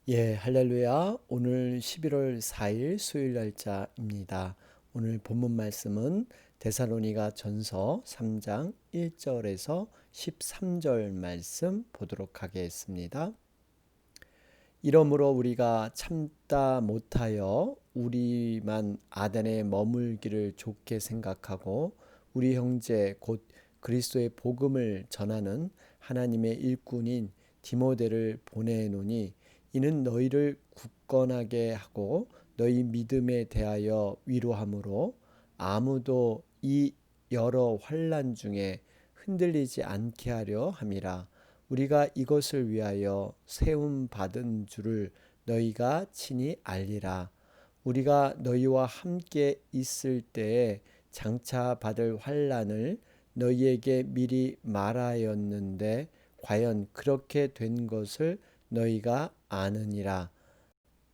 예, 할렐루야. 오늘 11월 4일 수요일 날짜입니다. 오늘 본문 말씀은 데살로니가 전서 3장 1절에서 13절 말씀 보도록 하겠습니다. 이러므로 우리가 참다 못하여 우리만 아덴에 머물기를 좋게 생각하고 우리 형제 곧 그리스도의 복음을 전하는 하나님의 일꾼인 디모데를 보내노니 이는 너희를 굳건하게 하고 너희 믿음에 대하여 위로함으로 아무도 이 여러 환난 중에 흔들리지 않게 하려 함이라. 우리가 이것을 위하여 세움 받은 줄을 너희가 친히 알리라. 우리가 너희와 함께 있을 때에 장차 받을 환난을 너희에게 미리 말하였는데 과연 그렇게 된 것을 너희가 아느니라.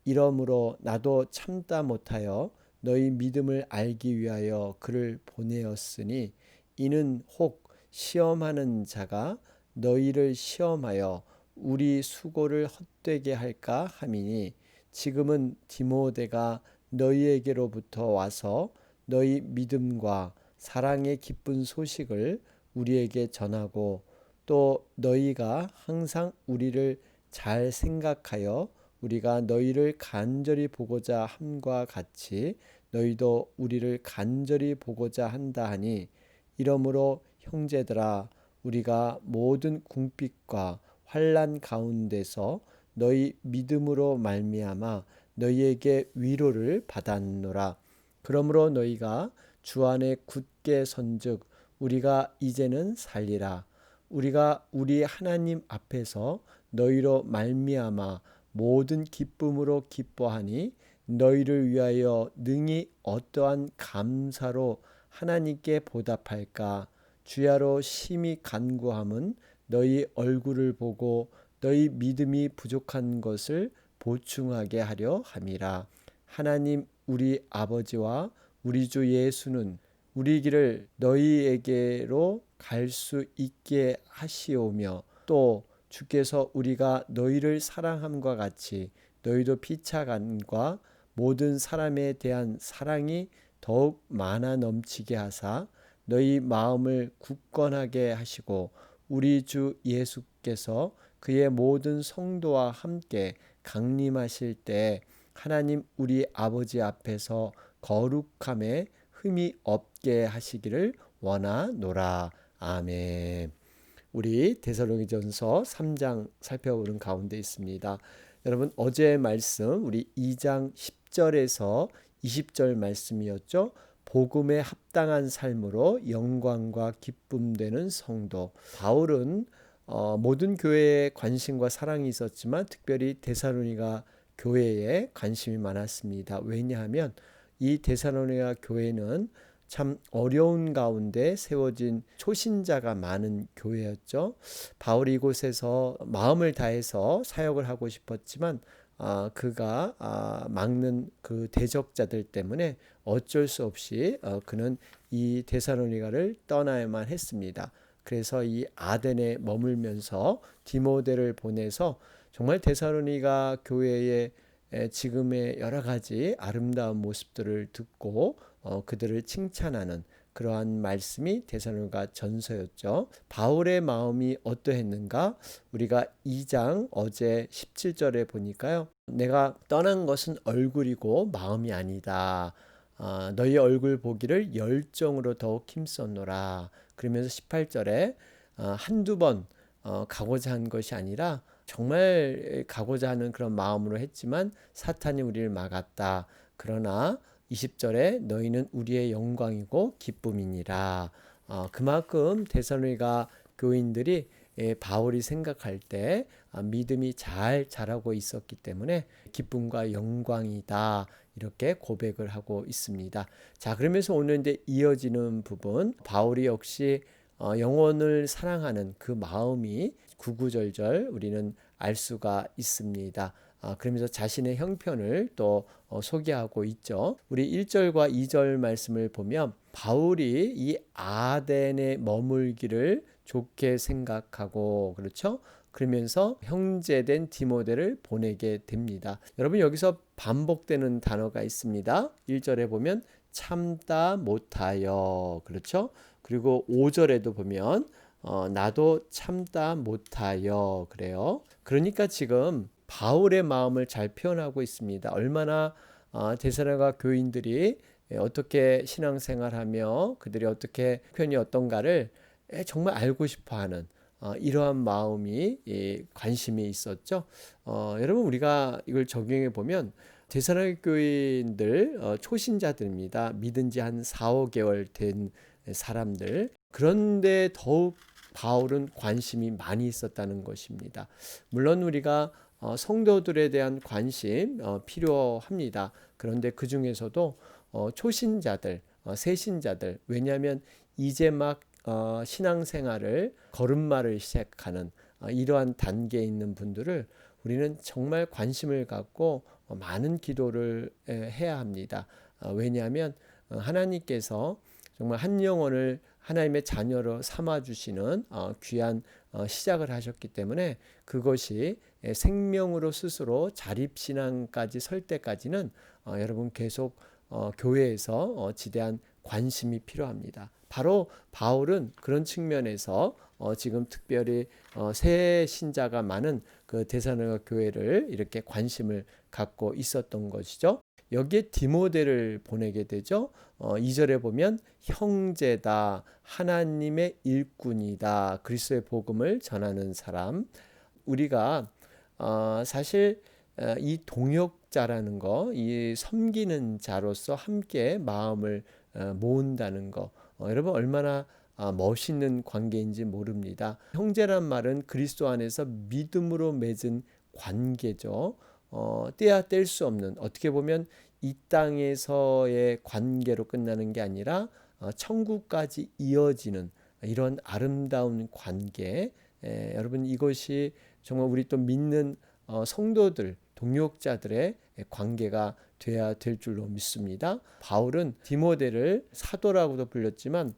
이러므로 나도 참다 못하여 너희 믿음을 알기 위하여 그를 보내었으니 이는 혹 시험하는 자가 너희를 시험하여 우리 수고를 헛되게 할까 함이니 지금은 디모데가 너희에게로부터 와서 너희 믿음과 사랑의 기쁜 소식을 우리에게 전하고 또 너희가 항상 우리를 잘 생각하여 우리가 너희를 간절히 보고자 함과 같이 너희도 우리를 간절히 보고자 한다 하니 이러므로 형제들아 우리가 모든 궁핍과 환난 가운데서 너희 믿음으로 말미암아 너희에게 위로를 받았노라. 그러므로 너희가 주 안에 굳게 선즉 우리가 이제는 살리라. 우리가 우리 하나님 앞에서 너희로 말미암아 모든 기쁨으로 기뻐하니 너희를 위하여 능히 어떠한 감사로 하나님께 보답할까. 주야로 심히 간구함은 너희 얼굴을 보고 너희 믿음이 부족한 것을 보충하게 하려 함이라. 하나님 우리 아버지와 우리 주 예수는 우리 길을 너희에게로 갈 수 있게 하시오며 또 주께서 우리가 너희를 사랑함과 같이 너희도 피차간과 모든 사람에 대한 사랑이 더욱 많아 넘치게 하사 너희 마음을 굳건하게 하시고 우리 주 예수께서 그의 모든 성도와 함께 강림하실 때 하나님 우리 아버지 앞에서 거룩함에 흠이 없게 하시기를 원하노라. 아멘. 우리 데살로니전서 3장 살펴보는 가운데 있습니다. 여러분 어제의 말씀 우리 2장 10절에서 20절 말씀이었죠. 복음에 합당한 삶으로 영광과 기쁨 되는 성도. 바울은 모든 교회에 관심과 사랑이 있었지만 특별히 데살로니가 교회에 관심이 많았습니다. 왜냐하면 이 데살로니가 교회는 참 어려운 가운데 세워진 초신자가 많은 교회였죠. 바울이 이곳에서 마음을 다해서 사역을 하고 싶었지만 그가 막는 그 대적자들 때문에 어쩔 수 없이 그는 이 데살로니가를 떠나야만 했습니다. 그래서 이 아덴에 머물면서 디모데를 보내서 정말 데살로니가 교회의 지금의 여러 가지 아름다운 모습들을 듣고 그들을 칭찬하는 그러한 말씀이 데살로니가 전서였죠. 바울의 마음이 어떠했는가? 우리가 2장 어제 17절에 보니까요. 내가 떠난 것은 얼굴이고 마음이 아니다. 너희 얼굴 보기를 열정으로 더욱 힘썼노라. 그러면서 18절에 한두 번 가고자 한 것이 아니라 정말 가고자 하는 그런 마음으로 했지만 사탄이 우리를 막았다. 그러나 20절에 너희는 우리의 영광이고 기쁨이니라. 그만큼 데살로니가 교인들이 바울이 생각할 때 믿음이 잘 자라고 있었기 때문에 기쁨과 영광이다. 이렇게 고백을 하고 있습니다. 자, 그러면서 오늘 이제 이어지는 부분 바울이 역시 영혼을 사랑하는 그 마음이 구구절절 우리는 알 수가 있습니다. 그러면서 자신의 형편을 또 소개하고 있죠. 우리 1절과 2절 말씀을 보면 바울이 이 아덴에 머물기를 좋게 생각하고 그렇죠? 그러면서 형제된 디모데를 보내게 됩니다. 여러분 여기서 반복되는 단어가 있습니다. 1절에 보면 참다 못하여 그렇죠? 그리고 5절에도 보면 나도 참다 못하여 그래요. 그러니까 지금 바울의 마음을 잘 표현하고 있습니다. 얼마나 데살로니가 교인들이 어떻게 신앙생활하며 그들이 어떻게 표현이 어떤가를 정말 알고 싶어하는 이러한 마음이 관심이 있었죠. 여러분 우리가 이걸 적용해 보면 데살로니가 교인들 초신자들입니다. 믿은 지 한 4, 5개월 된 사람들. 그런데 더욱 바울은 관심이 많이 있었다는 것입니다. 물론 우리가 성도들에 대한 관심 필요합니다. 그런데 그 중에서도 초신자들, 새신자들, 왜냐하면 이제 막 신앙생활을 걸음마를 시작하는 이러한 단계에 있는 분들을 우리는 정말 관심을 갖고 많은 기도를 해야 합니다. 왜냐하면 하나님께서 정말 한 영혼을 하나님의 자녀로 삼아주시는 귀한 시작을 하셨기 때문에 그것이 생명으로 스스로 자립신앙까지 설 때까지는 여러분 계속 교회에서 지대한 관심이 필요합니다. 바로 바울은 그런 측면에서 지금 특별히 새 신자가 많은 그 데살로니가 교회를 이렇게 관심을 갖고 있었던 것이죠. 여기에 디모데를 보내게 되죠. 2절에 보면 형제다, 하나님의 일꾼이다, 그리스도의 복음을 전하는 사람. 우리가 사실 이 동역자라는 거, 이 섬기는 자로서 함께 마음을 모은다는 거, 여러분 얼마나 멋있는 관계인지 모릅니다. 형제란 말은 그리스도 안에서 믿음으로 맺은 관계죠. 떼야 뗄 수 없는, 어떻게 보면 이 땅에서의 관계로 끝나는 게 아니라 천국까지 이어지는 이런 아름다운 관계. 여러분 이것이 정말 우리 또 믿는 성도들, 동역자들의 관계가 돼야 될 줄로 믿습니다. 바울은 디모데를 사도라고도 불렸지만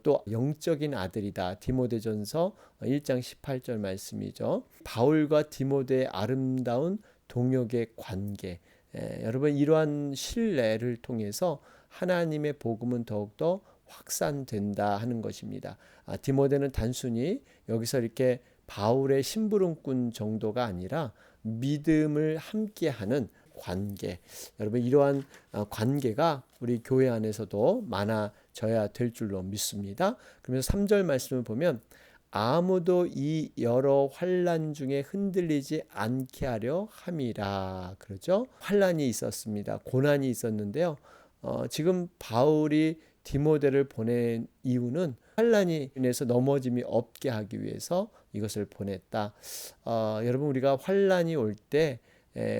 또 영적인 아들이다. 디모데전서 1장 18절 말씀이죠. 바울과 디모데의 아름다운 동역의 관계. 여러분 이러한 신뢰를 통해서 하나님의 복음은 더욱더 확산된다 하는 것입니다. 디모데는 단순히 여기서 이렇게 바울의 심부름꾼 정도가 아니라 믿음을 함께하는 관계. 여러분 이러한 관계가 우리 교회 안에서도 많아져야 될 줄로 믿습니다. 그러면서 3절 말씀을 보면 아무도 이 여러 환난 중에 흔들리지 않게 하려 함이라. 그러죠? 환난이 있었습니다. 고난이 있었는데요. 지금 바울이 디모데를 보낸 이유는 환난이 인해서 넘어짐이 없게 하기 위해서 이것을 보냈다. 여러분 우리가 환난이 올 때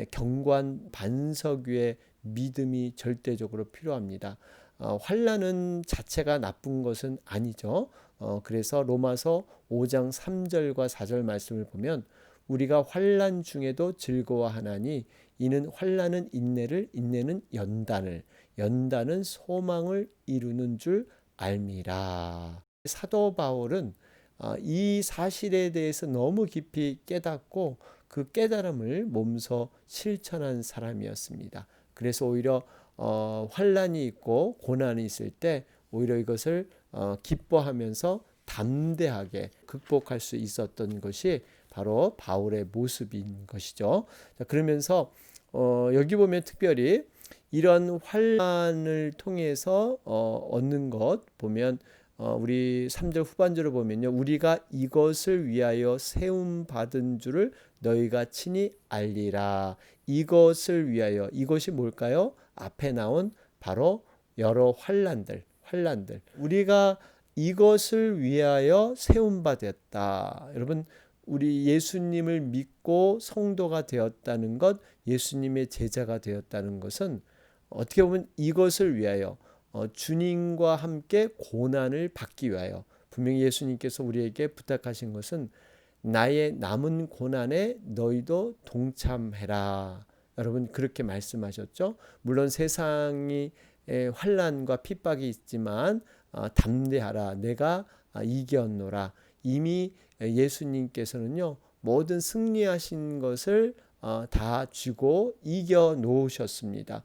경관 반석 위에 믿음이 절대적으로 필요합니다. 환난은 자체가 나쁜 것은 아니죠. 그래서 로마서 5장 3절과 4절 말씀을 보면 우리가 환난 중에도 즐거워하나니 이는 환난은 인내를, 인내는 연단을, 연단은 소망을 이루는 줄 알미라. 사도 바울은 이 사실에 대해서 너무 깊이 깨닫고 그 깨달음을 몸소 실천한 사람이었습니다. 그래서 오히려 환난이 있고 고난이 있을 때 오히려 이것을 기뻐하면서 담대하게 극복할 수 있었던 것이 바로 바울의 모습인 것이죠. 자, 그러면서 여기 보면 특별히 이런 환난을 통해서 얻는 것 보면 우리 3절 후반절을 보면요. 우리가 이것을 위하여 세움 받은 줄을 너희가 친히 알리라. 이것을 위하여, 이것이 뭘까요? 앞에 나온 바로 여러 환난들. 우리가 이것을 위하여 세움 받았다. 여러분 우리 예수님을 믿고 성도가 되었다는 것, 예수님의 제자가 되었다는 것은 어떻게 보면 이것을 위하여 주님과 함께 고난을 받기 위하여, 분명히 예수님께서 우리에게 부탁하신 것은 나의 남은 고난에 너희도 동참해라. 여러분 그렇게 말씀하셨죠. 물론 세상이 환난과 핍박이 있지만 담대하라. 내가 이겼노라. 이미 예수님께서는요 모든 승리하신 것을 다 쥐고 이겨 놓으셨습니다.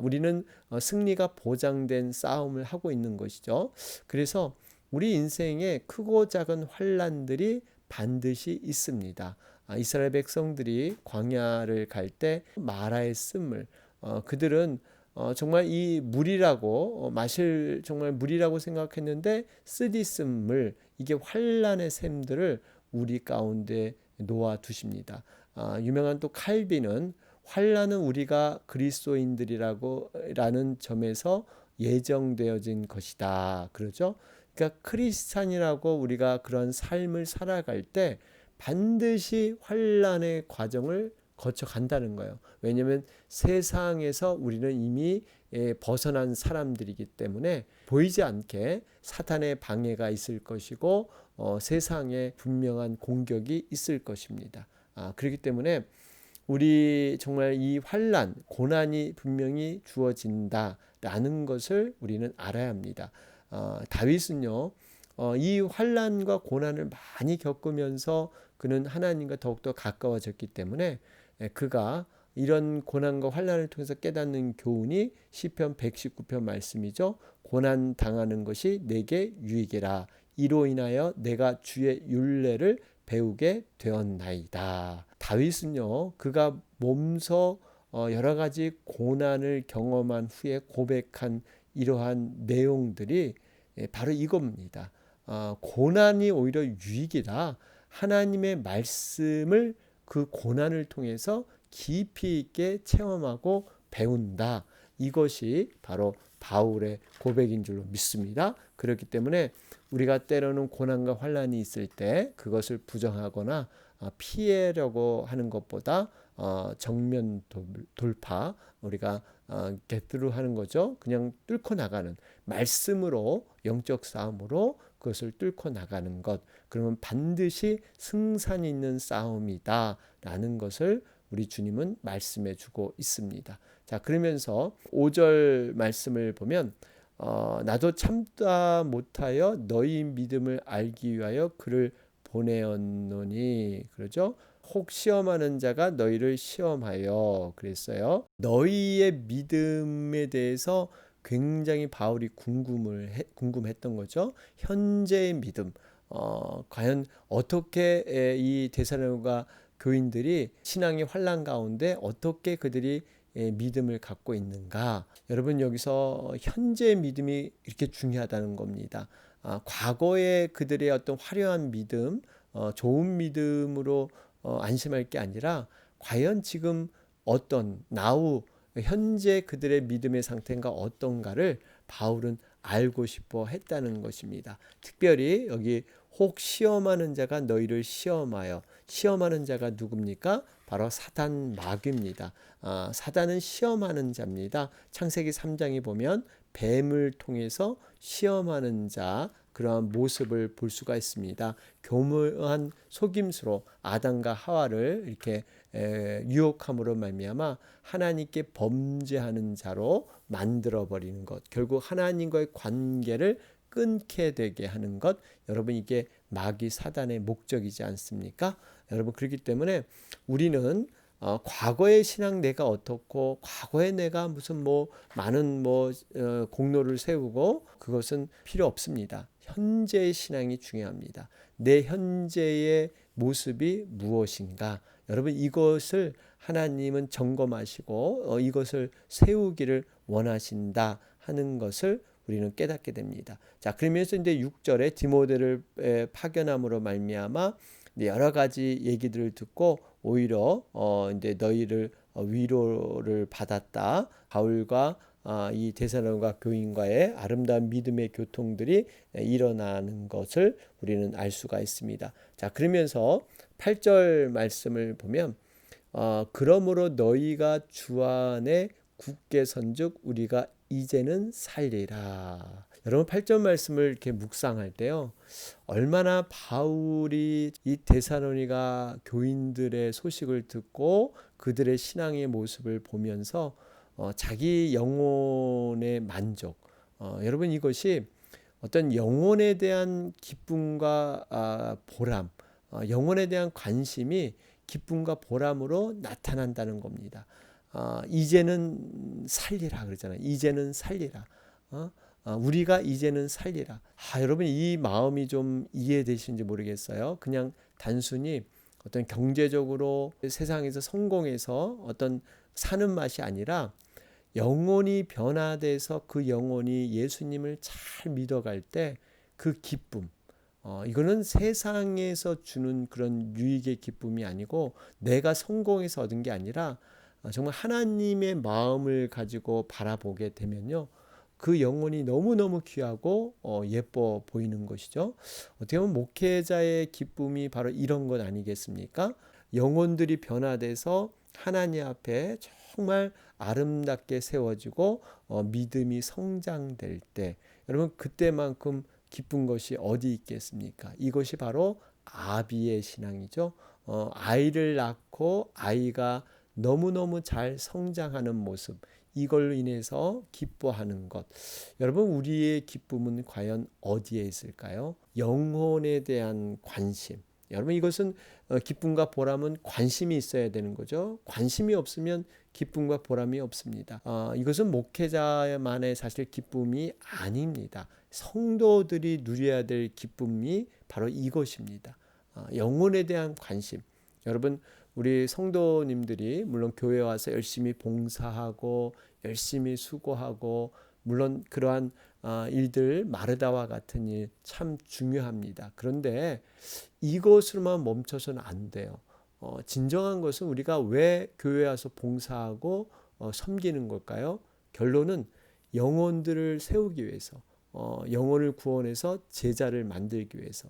우리는 승리가 보장된 싸움을 하고 있는 것이죠. 그래서 우리 인생에 크고 작은 환난들이 반드시 있습니다. 이스라엘 백성들이 광야를 갈 때 마라의 쓴물, 그들은 정말 이 물이라고 마실 정말 물이라고 생각했는데 쓰디쓴 물, 이게 환난의 샘들을 우리 가운데 놓아 두십니다. 유명한 또 칼빈은 환난은 우리가 그리스도인들이라는 점에서 예정되어진 것이다. 그러죠? 그러니까 크리스찬이라고 우리가 그런 삶을 살아갈 때 반드시 환난의 과정을 거쳐 간다는 거예요. 왜냐하면 세상에서 우리는 이미 벗어난 사람들이기 때문에 보이지 않게 사탄의 방해가 있을 것이고 세상에 분명한 공격이 있을 것입니다. 그렇기 때문에 우리 정말 이 환난, 고난이 분명히 주어진다라는 것을 우리는 알아야 합니다. 다윗은요, 이 환난과 고난을 많이 겪으면서 그는 하나님과 더욱더 가까워졌기 때문에 그가 이런 고난과 환난을 통해서 깨닫는 교훈이 시편 119편 말씀이죠. 고난 당하는 것이 내게 유익이라. 이로 인하여 내가 주의 율례를 배우게 되었나이다. 다윗은요, 그가 몸소 여러 가지 고난을 경험한 후에 고백한 이러한 내용들이 바로 이겁니다. 고난이 오히려 유익이다. 하나님의 말씀을 그 고난을 통해서 깊이 있게 체험하고 배운다. 이것이 바로 바울의 고백인 줄로 믿습니다. 그렇기 때문에 우리가 때로는 고난과 환난이 있을 때 그것을 부정하거나 피하려고 하는 것보다 정면 돌파, 우리가 get 하는 거죠. 그냥 뚫고 나가는 말씀으로, 영적 싸움으로 그것을 뚫고 나가는 것. 그러면 반드시 승산이 있는 싸움이다 라는 것을 우리 주님은 말씀해 주고 있습니다. 자, 그러면서 5절 말씀을 보면 나도 참다 못하여 너희 믿음을 알기 위하여 그를 보내었노니, 그러죠? 혹 시험하는 자가 너희를 시험하여, 그랬어요. 너희의 믿음에 대해서 굉장히 바울이 궁금했던 거죠. 현재의 믿음, 과연 어떻게 이 데살로니가 교인들이 신앙의 환난 가운데 어떻게 그들이 믿음을 갖고 있는가. 여러분, 여기서 현재의 믿음이 이렇게 중요하다는 겁니다. 과거의 그들의 어떤 화려한 믿음, 좋은 믿음으로 안심할 게 아니라 과연 지금 어떤 나우 현재 그들의 믿음의 상태가 어떤가를 바울은 알고 싶어 했다는 것입니다. 특별히 여기 혹 시험하는 자가 너희를 시험하여, 시험하는 자가 누굽니까? 바로 사단 마귀입니다. 사단은 시험하는 자입니다. 창세기 3장에 보면 뱀을 통해서 시험하는 자, 그러한 모습을 볼 수가 있습니다. 교묘한 속임수로 아담과 하와를 이렇게 유혹함으로 말미암아 하나님께 범죄하는 자로 만들어 버리는 것, 결국 하나님과의 관계를 끊게 되게 하는 것, 여러분 이게 마귀 사단의 목적이지 않습니까? 여러분, 그렇기 때문에 우리는 과거의 신앙 내가 어떻고 과거에 내가 무슨 많은 공로를 세우고 그것은 필요 없습니다. 현재의 신앙이 중요합니다. 내 현재의 모습이 무엇인가? 여러분, 이것을 하나님은 점검하시고 이것을 세우기를 원하신다 하는 것을 우리는 깨닫게 됩니다. 자, 그러면서 이제 6절에 디모데를 파견함으로 말미암아 여러 가지 얘기들을 듣고 오히려 이제 너희를 위로를 받았다. 바울과 이 데살로니가 교인과의 아름다운 믿음의 교통들이 일어나는 것을 우리는 알 수가 있습니다. 자, 그러면서 8절 말씀을 보면 그러므로 너희가 주 안에 굳게 선즉 우리가 이제는 살리라. 여러분, 8절 말씀을 이렇게 묵상할 때요, 얼마나 바울이 이 데살로니가 교인들의 소식을 듣고 그들의 신앙의 모습을 보면서 자기 영혼의 만족, 여러분 이것이 어떤 영혼에 대한 기쁨과 보람, 영혼에 대한 관심이 기쁨과 보람으로 나타난다는 겁니다. 이제는 살리라 그러잖아요. 이제는 살리라. 우리가 이제는 살리라. 여러분 이 마음이 좀 이해되시는지 모르겠어요. 그냥 단순히 어떤 경제적으로 세상에서 성공해서 어떤 사는 맛이 아니라 영혼이 변화돼서 그 영혼이 예수님을 잘 믿어갈 때 그 기쁨, 이거는 세상에서 주는 그런 유익의 기쁨이 아니고 내가 성공해서 얻은 게 아니라 정말 하나님의 마음을 가지고 바라보게 되면요. 그 영혼이 너무너무 귀하고 예뻐 보이는 것이죠. 어떻게 보면 목회자의 기쁨이 바로 이런 것 아니겠습니까? 영혼들이 변화돼서 하나님 앞에 정말 아름답게 세워지고 믿음이 성장될 때 여러분 그때만큼 기쁜 것이 어디 있겠습니까? 이것이 바로 아비의 신앙이죠. 아이를 낳고 아이가 너무너무 잘 성장하는 모습, 이걸로 인해서 기뻐하는 것. 여러분 우리의 기쁨은 과연 어디에 있을까요? 영혼에 대한 관심. 여러분 이것은 기쁨과 보람은 관심이 있어야 되는 거죠. 관심이 없으면 기쁨과 보람이 없습니다. 이것은 목회자만의 사실 기쁨이 아닙니다. 성도들이 누려야 될 기쁨이 바로 이것입니다. 영혼에 대한 관심. 여러분 우리 성도님들이 물론 교회 와서 열심히 봉사하고 열심히 수고하고 물론 그러한 일들 마르다와 같은 일 참 중요합니다. 그런데 이것으로만 멈춰서는 안 돼요. 진정한 것은 우리가 왜 교회 와서 봉사하고 섬기는 걸까요? 결론은 영혼들을 세우기 위해서, 영혼을 구원해서 제자를 만들기 위해서,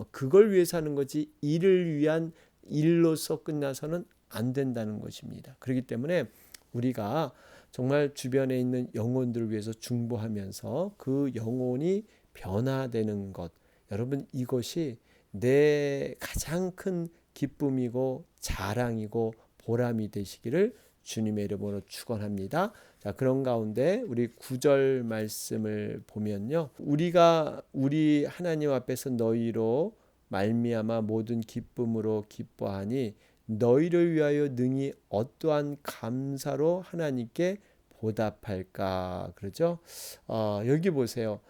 그걸 위해서 하는 거지 이를 위한 일로서 끝나서는 안 된다는 것입니다. 그렇기 때문에 우리가 정말 주변에 있는 영혼들을 위해서 중보하면서 그 영혼이 변화되는 것, 여러분 이것이 내 가장 큰 기쁨이고 자랑이고 보람이 되시기를 주님의 이름으로 축원합니다. 자, 그런 가운데 우리 9절 말씀을 보면요. 우리가 우리 하나님 앞에서 너희로 말미암아 모든 기쁨으로 기뻐하니 너희를 위하여 능히 어떠한 감사로 하나님께 보답할까. 그러죠? 여기 보세요.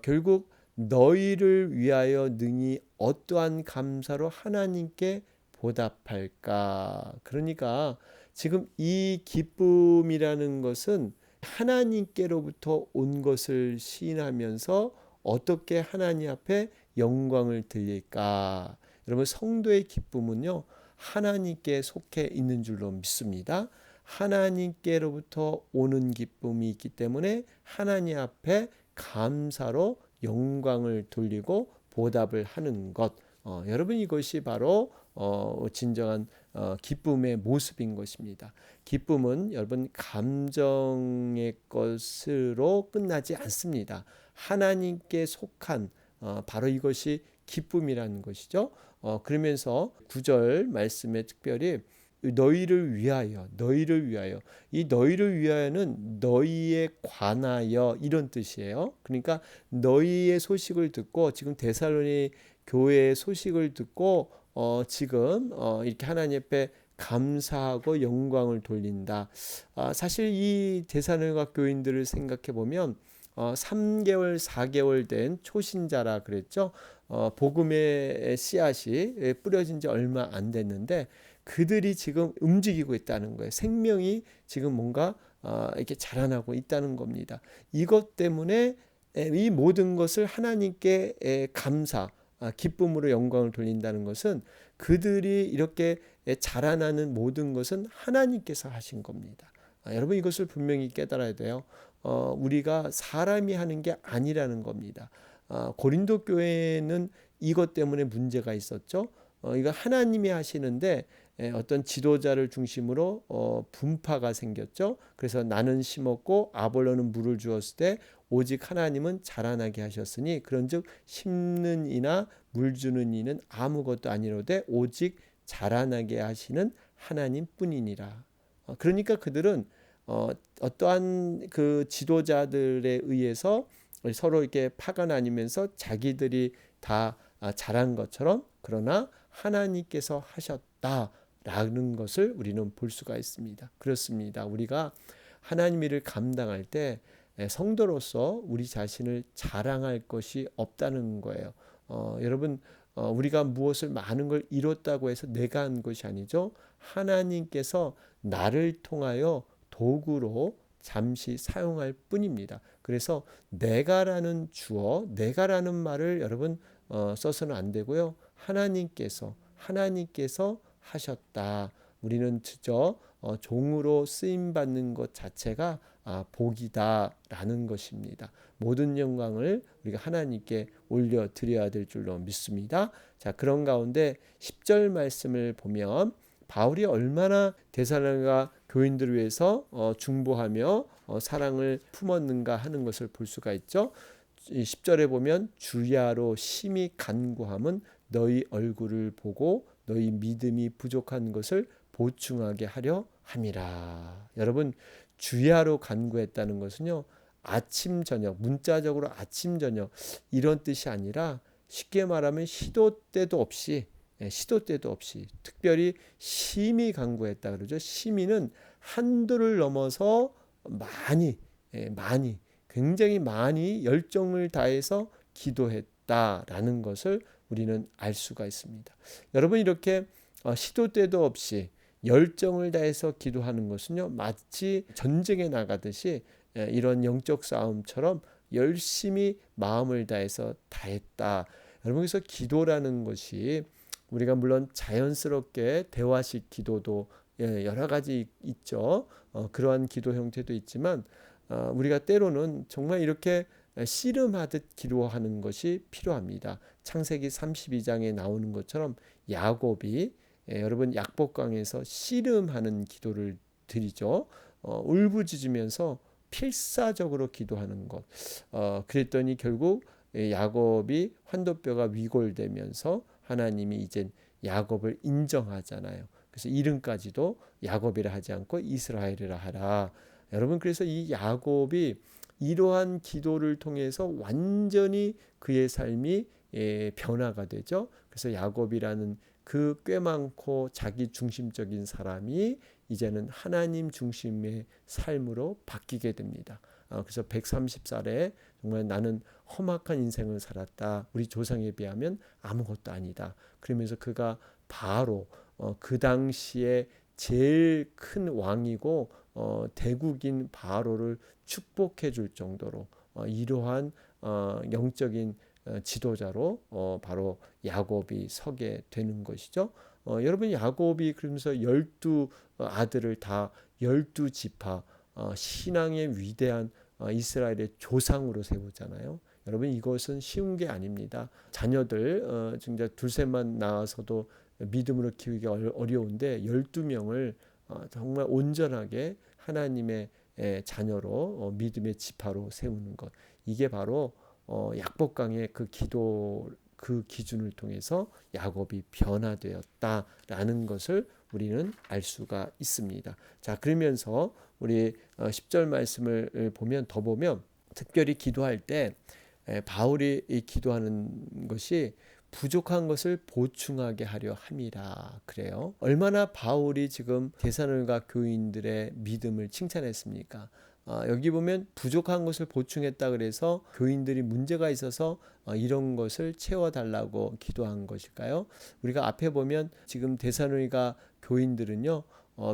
결국 너희를 위하여 능히 어떠한 감사로 하나님께 보답할까. 그러니까 지금 이 기쁨이라는 것은 하나님께로부터 온 것을 시인하면서 어떻게 하나님 앞에 영광을 드릴까. 여러분 성도의 기쁨은요 하나님께 속해 있는 줄로 믿습니다. 하나님께로부터 오는 기쁨이 있기 때문에 하나님 앞에 감사로 영광을 돌리고 보답을 하는 것. 여러분 이것이 바로 진정한 기쁨의 모습인 것입니다. 기쁨은 여러분 감정의 것으로 끝나지 않습니다. 하나님께 속한 바로 이것이 기쁨이라는 것이죠. 그러면서 9절 말씀에 특별히 너희를 위하여 이 너희를 위하여는 너희에 관하여 이런 뜻이에요. 그러니까 너희의 소식을 듣고 지금 데살로니 교회의 소식을 듣고 지금 이렇게 하나님 앞에 감사하고 영광을 돌린다. 사실 이 데살로니가 교인들을 생각해 보면 3개월, 4개월 된 초신자라 그랬죠. 복음의 씨앗이 뿌려진 지 얼마 안 됐는데 그들이 지금 움직이고 있다는 거예요. 생명이 지금 뭔가 이렇게 자라나고 있다는 겁니다. 이것 때문에 이 모든 것을 하나님께 감사, 기쁨으로 영광을 돌린다는 것은 그들이 이렇게 자라나는 모든 것은 하나님께서 하신 겁니다. 여러분 이것을 분명히 깨달아야 돼요. 우리가 사람이 하는 게 아니라는 겁니다. 고린도 교회는 이것 때문에 문제가 있었죠. 이거 하나님이 하시는데 어떤 지도자를 중심으로 분파가 생겼죠. 그래서 나는 심었고 아볼로는 물을 주었을 때 오직 하나님은 자라나게 하셨으니 그런즉 심는 이나 물 주는 이는 아무것도 아니로되 오직 자라나게 하시는 하나님뿐이니라. 그러니까 그들은 어떠한 그 지도자들에 의해서 서로 이렇게 파가 나뉘면서 자기들이 다 잘한 것처럼, 그러나 하나님께서 하셨다라는 것을 우리는 볼 수가 있습니다. 그렇습니다. 우리가 하나님 일을 감당할 때 성도로서 우리 자신을 자랑할 것이 없다는 거예요. 여러분, 우리가 무엇을 많은 걸 이뤘다고 해서 내가 한 것이 아니죠. 하나님께서 나를 통하여 도구로 잠시 사용할 뿐입니다. 그래서 내가라는 주어, 내가라는 말을 여러분 써서는 안 되고요. 하나님께서 하셨다. 우리는 저 종으로 쓰임 받는 것 자체가 복이다라는 것입니다. 모든 영광을 우리가 하나님께 올려 드려야 될 줄로 믿습니다. 자, 그런 가운데 10절 말씀을 보면 바울이 얼마나 데살로니가 교인들을 위해서 중보하며 사랑을 품었는가 하는 것을 볼 수가 있죠. 10절에 보면 주야로 심히 간구함은 너희 얼굴을 보고 너희 믿음이 부족한 것을 보충하게 하려 함이라. 여러분, 주야로 간구했다는 것은요, 아침 저녁, 문자적으로 아침 저녁 이런 뜻이 아니라 쉽게 말하면 시도 때도 없이 특별히 심히 간구했다 그러죠. 심히는 한도를 넘어서 굉장히 많이 열정을 다해서 기도했다라는 것을 우리는 알 수가 있습니다. 여러분, 이렇게 시도 때도 없이 열정을 다해서 기도하는 것은요, 마치 전쟁에 나가듯이 이런 영적 싸움처럼 열심히 마음을 다해서 다했다. 여러분, 그래서 기도라는 것이 우리가 물론 자연스럽게 대화식 기도도 여러 가지 있죠. 그러한 기도 형태도 있지만 우리가 때로는 정말 이렇게 씨름하듯 기도하는 것이 필요합니다. 창세기 32장에 나오는 것처럼 야곱이 여러분 약복강에서 씨름하는 기도를 드리죠. 울부짖으면서 필사적으로 기도하는 것. 그랬더니 결국 야곱이 환도뼈가 위골되면서 하나님이 이제 야곱을 인정하잖아요. 그래서 이름까지도 야곱이라 하지 않고 이스라엘이라 하라. 여러분, 그래서 이 야곱이 이러한 기도를 통해서 완전히 그의 삶이 변화가 되죠. 그래서 야곱이라는 그 꽤 많고 자기 중심적인 사람이 이제는 하나님 중심의 삶으로 바뀌게 됩니다. 그래서 130살에 정말 나는 험악한 인생을 살았다. 우리 조상에 비하면 아무것도 아니다. 그러면서 그가 바로 그 당시에 제일 큰 왕이고 대국인 바로를 축복해 줄 정도로 이러한 영적인 지도자로 바로 야곱이 서게 되는 것이죠. 여러분, 야곱이 그러면서 12 아들을 다 12지파 신앙의 위대한 이스라엘의 조상으로 세우잖아요. 여러분, 이것은 쉬운 게 아닙니다. 자녀들 진짜 둘셋만 낳아서도 믿음으로 키우기 어려운데 12명을 정말 온전하게 하나님의 자녀로 믿음의 지파로 세우는 것, 이게 바로 약복강의 그 기도 그 기준을 통해서 야곱이 변화되었다라는 것을 우리는 알 수가 있습니다. 자, 그러면서 우리 10절 말씀을 더 보면 특별히 기도할 때 바울이 기도하는 것이 부족한 것을 보충하게 하려 함이라 그래요. 얼마나 바울이 지금 데살로니가 교인들의 믿음을 칭찬했습니까? 여기 보면 부족한 것을 보충했다 그래서 교인들이 문제가 있어서 이런 것을 채워달라고 기도한 것일까요? 우리가 앞에 보면 지금 데살로니가 교인들은요,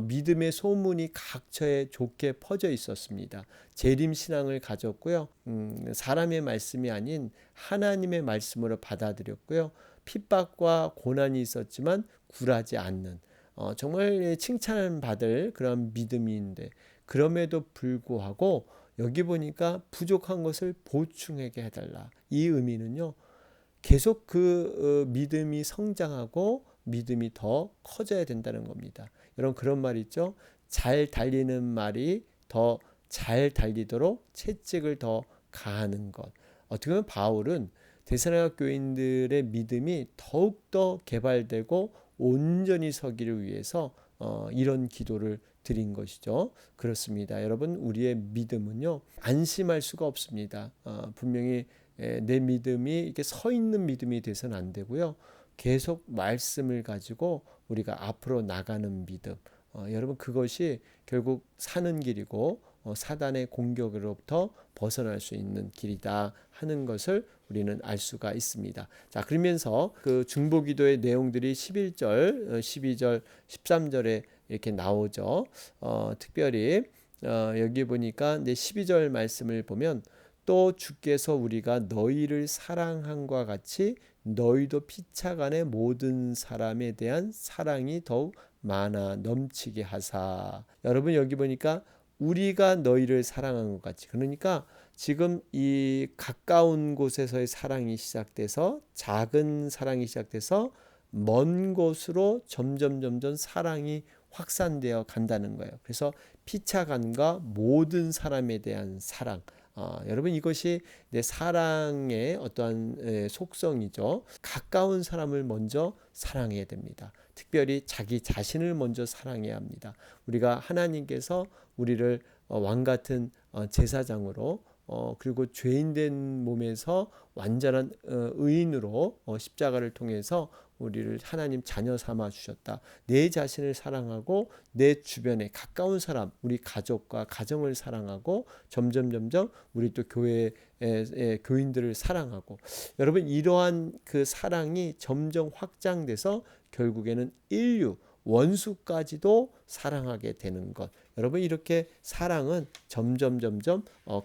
믿음의 소문이 각처에 좋게 퍼져 있었습니다. 재림 신앙을 가졌고요. 사람의 말씀이 아닌 하나님의 말씀으로 받아들였고요. 핍박과 고난이 있었지만 굴하지 않는 정말 칭찬을 받을 그런 믿음인데, 그럼에도 불구하고 여기 보니까 부족한 것을 보충하게 해달라. 이 의미는요, 계속 그 믿음이 성장하고 믿음이 더 커져야 된다는 겁니다. 여러분, 그런 말 있죠. 잘 달리는 말이 더 잘 달리도록 채찍을 더 가하는 것. 어떻게 보면 바울은 데살로니가 교인들의 믿음이 더욱더 개발되고 온전히 서기를 위해서 이런 기도를 드린 것이죠. 그렇습니다. 여러분, 우리의 믿음은요, 안심할 수가 없습니다. 분명히 내 믿음이 이렇게 서 있는 믿음이 돼서는 안 되고요. 계속 말씀을 가지고 우리가 앞으로 나가는 믿음. 여러분, 그것이 결국 사는 길이고 사단의 공격으로부터 벗어날 수 있는 길이다 하는 것을 우리는 알 수가 있습니다. 자, 그러면서 그 중보기도의 내용들이 11절, 12절, 13절에 이렇게 나오죠. 특별히 여기 보니까 이제 12절 말씀을 보면 또 주께서 우리가 너희를 사랑함과 같이 너희도 피차간의 모든 사람에 대한 사랑이 더욱 많아 넘치게 하사. 여러분, 여기 보니까 우리가 너희를 사랑한 것 같이, 그러니까 지금 이 가까운 곳에서의 사랑이 시작돼서 작은 사랑이 시작돼서 먼 곳으로 점점 사랑이 확산되어 간다는 거예요. 그래서 피차간과 모든 사람에 대한 사랑. 여러분, 이것이 내 사랑의 어떠한 속성이죠. 가까운 사람을 먼저 사랑해야 됩니다. 특별히 자기 자신을 먼저 사랑해야 합니다. 우리가 하나님께서 우리를 왕 같은 제사장으로 그리고 죄인된 몸에서 완전한 의인으로 십자가를 통해서 우리를 하나님 자녀 삼아 주셨다. 내 자신을 사랑하고 내 주변에 가까운 사람, 우리 가족과 가정을 사랑하고 점점 우리 또 교회의 교인들을 사랑하고, 여러분, 이러한 그 사랑이 점점 확장돼서 결국에는 인류 원수까지도 사랑하게 되는 것. 여러분, 이렇게 사랑은 점점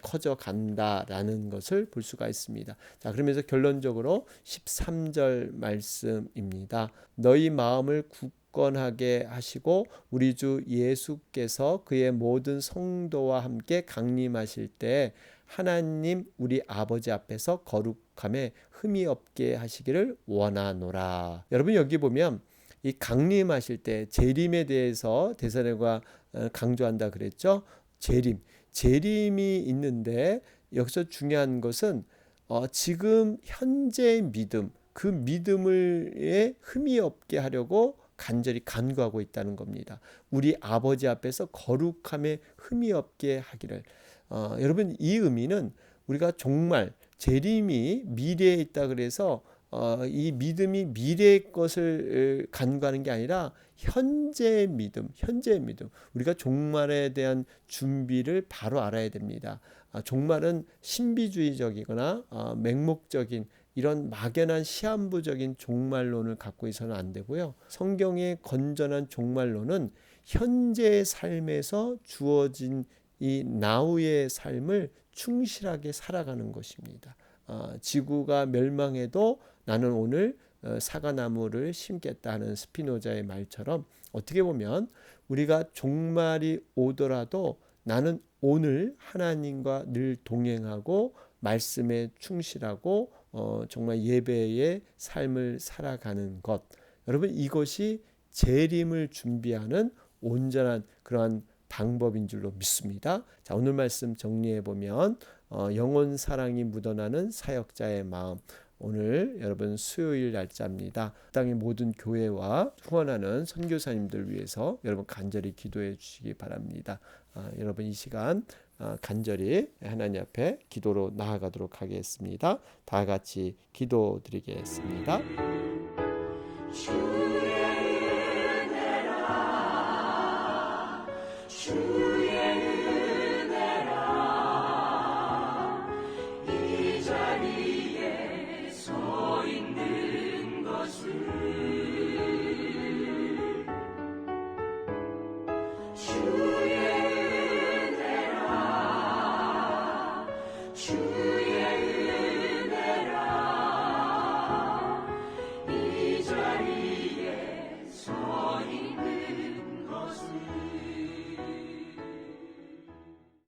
커져 간다라는 것을 볼 수가 있습니다. 자, 그러면서 결론적으로 13절 말씀입니다. 너희 마음을 굳건하게 하시고 우리 주 예수께서 그의 모든 성도와 함께 강림하실 때 하나님 우리 아버지 앞에서 거룩함에 흠이 없게 하시기를 원하노라. 여러분, 여기 보면 이 강림하실 때 재림에 대해서 데살로니가 강조한다 그랬죠. 재림이 있는데 여기서 중요한 것은 지금 현재의 믿음, 그 믿음을 흠이 없게 하려고 간절히 간구하고 있다는 겁니다. 우리 아버지 앞에서 거룩함에 흠이 없게 하기를. 여러분, 이 의미는 우리가 정말 재림이 미래에 있다 그래서 이 믿음이 미래의 것을 간구하는 게 아니라 현재의 믿음. 우리가 종말에 대한 준비를 바로 알아야 됩니다. 종말은 신비주의적이거나 맹목적인 이런 막연한 시한부적인 종말론을 갖고 있어서는 안 되고요. 성경의 건전한 종말론은 현재의 삶에서 주어진 이 나우의 삶을 충실하게 살아가는 것입니다. 지구가 멸망해도 나는 오늘 사과나무를 심겠다 하는 스피노자의 말처럼, 어떻게 보면 우리가 종말이 오더라도 나는 오늘 하나님과 늘 동행하고 말씀에 충실하고 정말 예배의 삶을 살아가는 것. 여러분, 이것이 재림을 준비하는 온전한 그러한 방법인 줄로 믿습니다. 자, 오늘 말씀 정리해 보면 영혼 사랑이 묻어나는 사역자의 마음. 오늘 여러분 수요일 날짜입니다. 땅의 모든 교회와 후원하는 선교사님들 위해서 여러분 간절히 기도해 주시기 바랍니다. 여러분, 이 시간 간절히 하나님 앞에 기도로 나아가도록 하겠습니다. 다 같이 기도드리겠습니다.